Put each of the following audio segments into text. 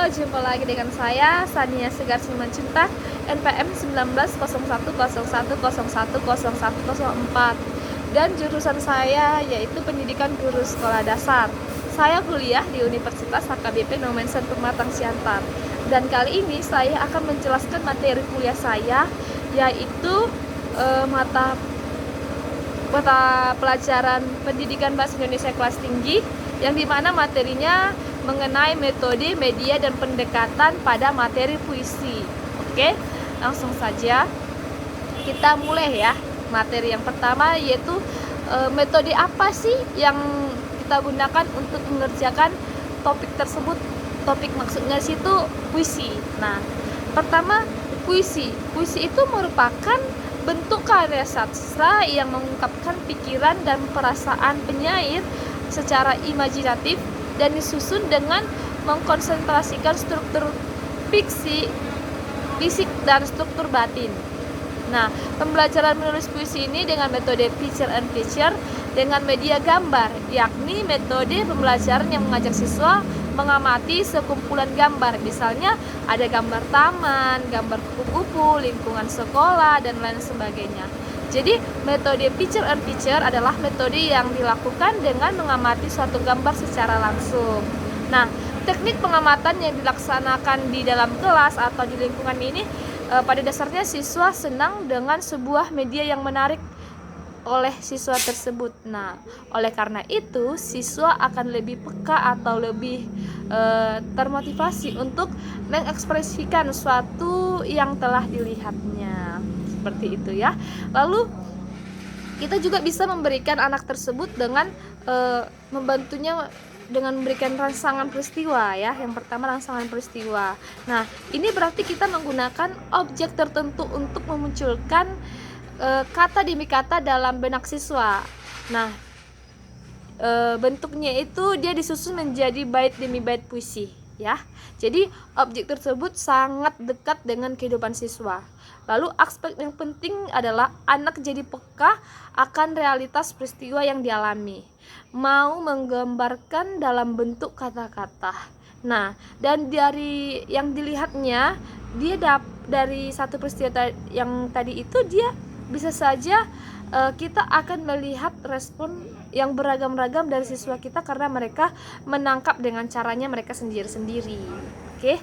Jumpa lagi dengan saya Sania Segar Simanjuntak, NPM 190101010104, dan jurusan saya yaitu Pendidikan Guru Sekolah Dasar. Saya kuliah di Universitas HKBP Nomensen Pematang Siantar, dan kali ini saya akan menjelaskan materi kuliah saya, yaitu mata pelajaran Pendidikan Bahasa Indonesia kelas tinggi, yang dimana materinya mengenai metode, media, dan pendekatan pada materi puisi. Oke, langsung saja kita mulai ya. Materi yang pertama yaitu metode apa sih yang kita gunakan untuk mengerjakan topik tersebut. Topik maksudnya situ puisi. Nah, pertama puisi. Puisi itu merupakan bentuk karya sastra yang mengungkapkan pikiran dan perasaan penyair secara imajinatif dan disusun dengan mengkonsentrasikan struktur fisik dan struktur batin. Nah, pembelajaran menulis puisi ini dengan metode picture and picture dengan media gambar, yakni metode pembelajaran yang mengajak siswa mengamati sekumpulan gambar. Misalnya ada gambar taman, gambar kupu-kupu, lingkungan sekolah, dan lain sebagainya. Jadi metode picture and picture adalah metode yang dilakukan dengan mengamati suatu gambar secara langsung. Nah, teknik pengamatan yang dilaksanakan di dalam kelas atau di lingkungan ini pada dasarnya siswa senang dengan sebuah media yang menarik oleh siswa tersebut. Nah, oleh karena itu siswa akan lebih peka atau lebih termotivasi untuk mengekspresikan sesuatu yang telah dilihatnya. Seperti itu ya. Lalu kita juga bisa memberikan anak tersebut dengan membantunya dengan memberikan rangsangan peristiwa ya. Yang pertama rangsangan peristiwa. Nah, ini berarti kita menggunakan objek tertentu untuk memunculkan kata demi kata dalam benak siswa. Nah, bentuknya itu dia disusun menjadi bait demi bait puisi ya. Jadi objek tersebut sangat dekat dengan kehidupan siswa. Lalu aspek yang penting adalah anak jadi peka akan realitas peristiwa yang dialami, mau menggambarkan dalam bentuk kata-kata. Nah, dan dari yang dilihatnya dia dari satu peristiwa yang tadi itu dia bisa saja kita akan melihat respon yang beragam-ragam dari siswa kita karena mereka menangkap dengan caranya mereka sendiri-sendiri. Oke.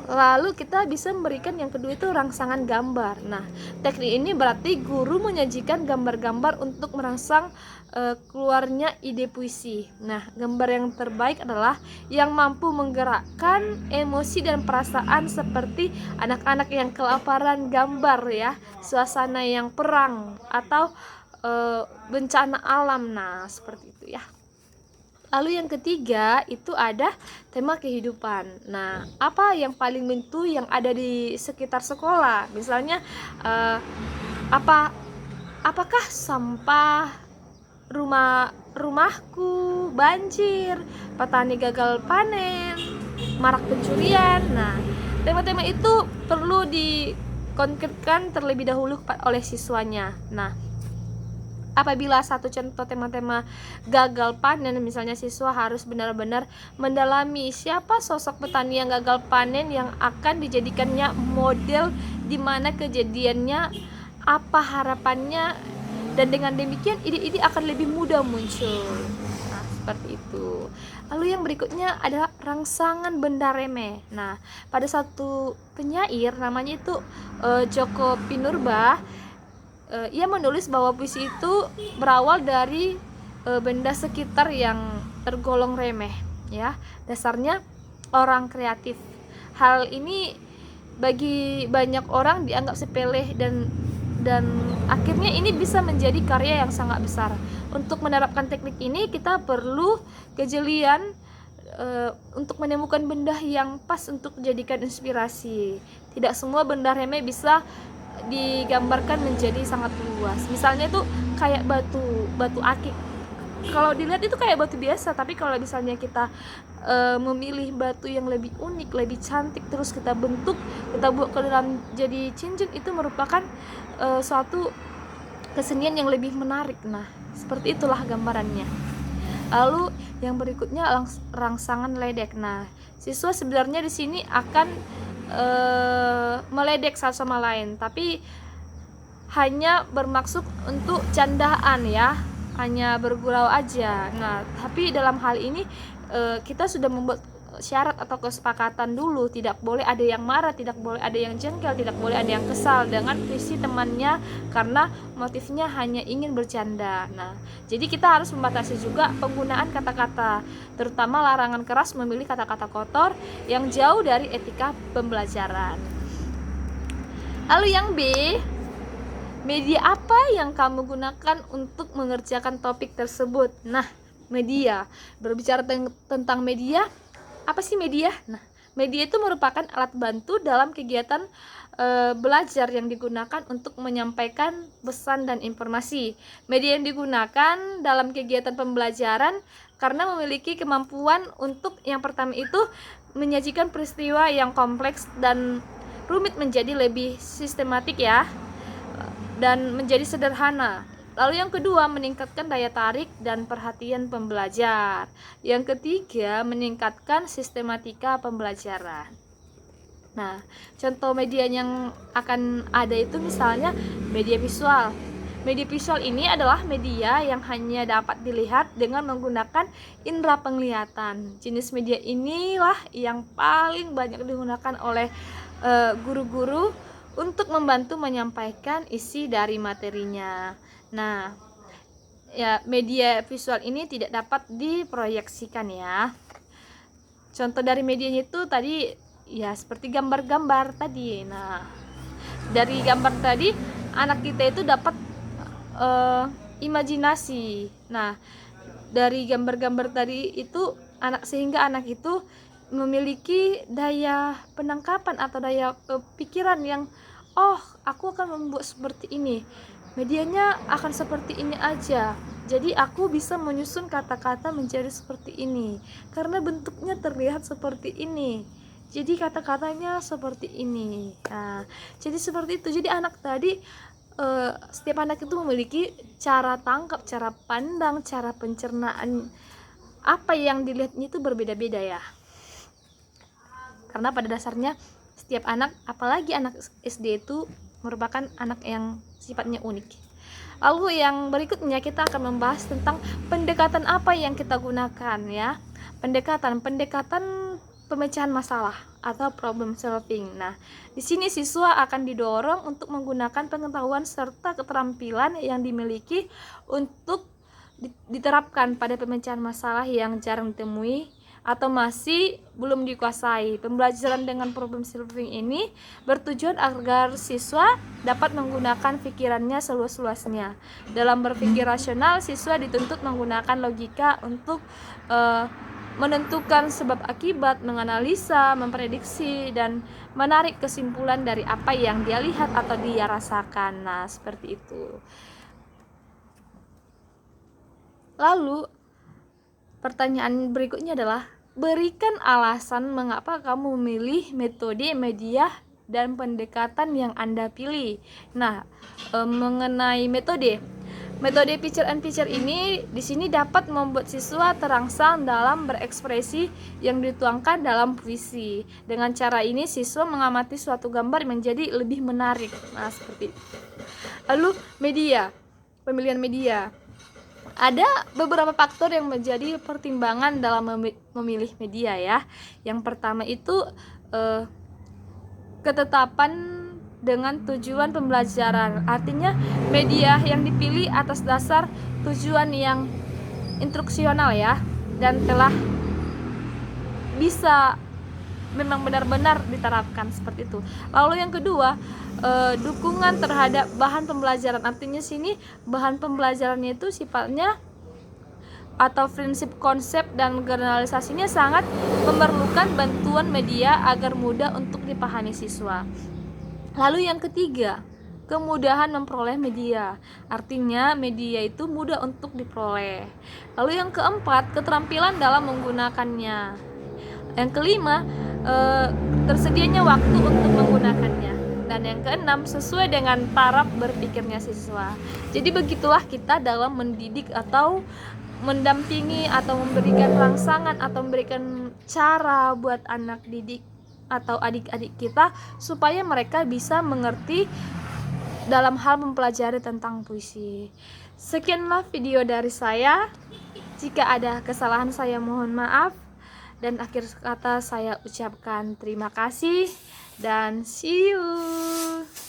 Lalu kita bisa memberikan yang kedua itu rangsangan gambar. Nah, teknik ini berarti guru menyajikan gambar-gambar untuk merangsang keluarnya ide puisi. Nah, gambar yang terbaik adalah yang mampu menggerakkan emosi dan perasaan seperti anak-anak yang kelaparan gambar ya, suasana yang perang atau bencana alam. Nah, seperti itu ya. Lalu yang ketiga itu ada tema kehidupan. Nah, apa yang paling mentu yang ada di sekitar sekolah? Misalnya apakah sampah, rumahku banjir, petani gagal panen, marak pencurian. Nah, tema-tema itu perlu dikonkretkan terlebih dahulu oleh siswanya. Nah, apabila satu contoh tema-tema gagal panen, misalnya siswa harus benar-benar mendalami siapa sosok petani yang gagal panen yang akan dijadikannya model, di mana kejadiannya, apa harapannya, dan dengan demikian ide-ide akan lebih mudah muncul. Nah, seperti itu. Lalu yang berikutnya adalah rangsangan benda remeh. Nah, pada satu penyair namanya itu Joko Pinurba, ia menulis bahwa puisi itu berawal dari benda sekitar yang tergolong remeh ya. Dasarnya orang kreatif. Hal ini bagi banyak orang dianggap sepele dan akhirnya ini bisa menjadi karya yang sangat besar. Untuk menerapkan teknik ini kita perlu kejelian untuk menemukan benda yang pas untuk dijadikan inspirasi. Tidak semua benda remeh bisa digambarkan menjadi sangat luas. Misalnya itu kayak batu akik. Kalau dilihat itu kayak batu biasa, tapi kalau misalnya kita memilih batu yang lebih unik, lebih cantik, terus kita bentuk, kita buat ke dalam jadi cincin, itu merupakan suatu kesenian yang lebih menarik. Nah, seperti itulah gambarannya. Lalu yang berikutnya rangsangan ledek. Nah, siswa sebenarnya di sini akan meledek satu sama lain, tapi hanya bermaksud untuk candaan ya, hanya bergurau aja. Nah, tapi dalam hal ini kita sudah membuat syarat atau kesepakatan dulu, tidak boleh ada yang marah, tidak boleh ada yang jengkel, tidak boleh ada yang kesal dengan visi temannya karena motifnya hanya ingin bercanda. Nah, jadi kita harus membatasi juga penggunaan kata-kata, terutama larangan keras memilih kata-kata kotor yang jauh dari etika pembelajaran. Lalu yang B, media apa yang kamu gunakan untuk mengerjakan topik tersebut? Nah, media. Berbicara tentang media, apa sih media? Nah, media itu merupakan alat bantu dalam kegiatan belajar yang digunakan untuk menyampaikan pesan dan informasi. Media yang digunakan dalam kegiatan pembelajaran karena memiliki kemampuan untuk yang pertama itu menyajikan peristiwa yang kompleks dan rumit menjadi lebih sistematik ya, dan menjadi sederhana. Lalu yang kedua, meningkatkan daya tarik dan perhatian pembelajar. Yang ketiga, meningkatkan sistematika pembelajaran. Nah, contoh media yang akan ada itu misalnya media visual. Media visual ini adalah media yang hanya dapat dilihat dengan menggunakan indera penglihatan. Jenis media inilah yang paling banyak digunakan oleh guru-guru untuk membantu menyampaikan isi dari materinya. Nah, ya media visual ini tidak dapat diproyeksikan ya. Contoh dari medianya itu tadi ya seperti gambar-gambar tadi. Nah, dari gambar tadi anak kita itu dapat imajinasi. Nah, dari gambar-gambar tadi itu sehingga anak itu memiliki daya penangkapan atau daya pikiran yang aku akan membuat seperti ini, medianya akan seperti ini aja, jadi aku bisa menyusun kata-kata menjadi seperti ini karena bentuknya terlihat seperti ini, jadi kata-katanya seperti ini. Nah, jadi seperti itu. Jadi anak tadi setiap anak itu memiliki cara tangkap, cara pandang, cara pencernaan apa yang dilihatnya itu berbeda-beda ya, karena pada dasarnya setiap anak, apalagi anak SD itu merupakan anak yang sifatnya unik. Lalu yang berikutnya kita akan membahas tentang pendekatan apa yang kita gunakan ya. Pendekatan pemecahan masalah atau problem solving. Nah, di sini siswa akan didorong untuk menggunakan pengetahuan serta keterampilan yang dimiliki untuk diterapkan pada pemecahan masalah yang jarang ditemui atau masih belum dikuasai. Pembelajaran dengan problem solving ini bertujuan agar siswa dapat menggunakan pikirannya seluas-luasnya. Dalam berpikir rasional, siswa dituntut menggunakan logika untuk menentukan sebab akibat, menganalisa, memprediksi, dan menarik kesimpulan dari apa yang dia lihat atau dia rasakan. Nah, seperti itu. Lalu pertanyaan berikutnya adalah, berikan alasan mengapa kamu memilih metode, media, dan pendekatan yang Anda pilih. Nah, mengenai metode Picture and Picture ini di sini dapat membuat siswa terangsang dalam berekspresi yang dituangkan dalam puisi. Dengan cara ini siswa mengamati suatu gambar menjadi lebih menarik. Nah, seperti itu. Lalu pemilihan media. Ada beberapa faktor yang menjadi pertimbangan dalam memilih media ya. Yang pertama itu ketetapan dengan tujuan pembelajaran. Artinya media yang dipilih atas dasar tujuan yang instruksional ya, dan telah bisa memang benar-benar diterapkan seperti itu. Lalu yang kedua, dukungan terhadap bahan pembelajaran. Artinya sini bahan pembelajarannya itu sifatnya atau prinsip, konsep, dan generalisasinya sangat memerlukan bantuan media agar mudah untuk dipahami siswa. Lalu yang ketiga, kemudahan memperoleh media. Artinya media itu mudah untuk diperoleh. Lalu yang keempat, keterampilan dalam menggunakannya. Yang kelima, tersedianya waktu untuk menggunakannya. Dan yang keenam, sesuai dengan taraf berpikirnya siswa. Jadi begitulah kita dalam mendidik atau mendampingi atau memberikan rangsangan atau memberikan cara buat anak didik atau adik-adik kita supaya mereka bisa mengerti dalam hal mempelajari tentang puisi. Sekianlah video dari saya. Jika ada kesalahan saya mohon maaf, dan akhir kata saya ucapkan terima kasih dan see you.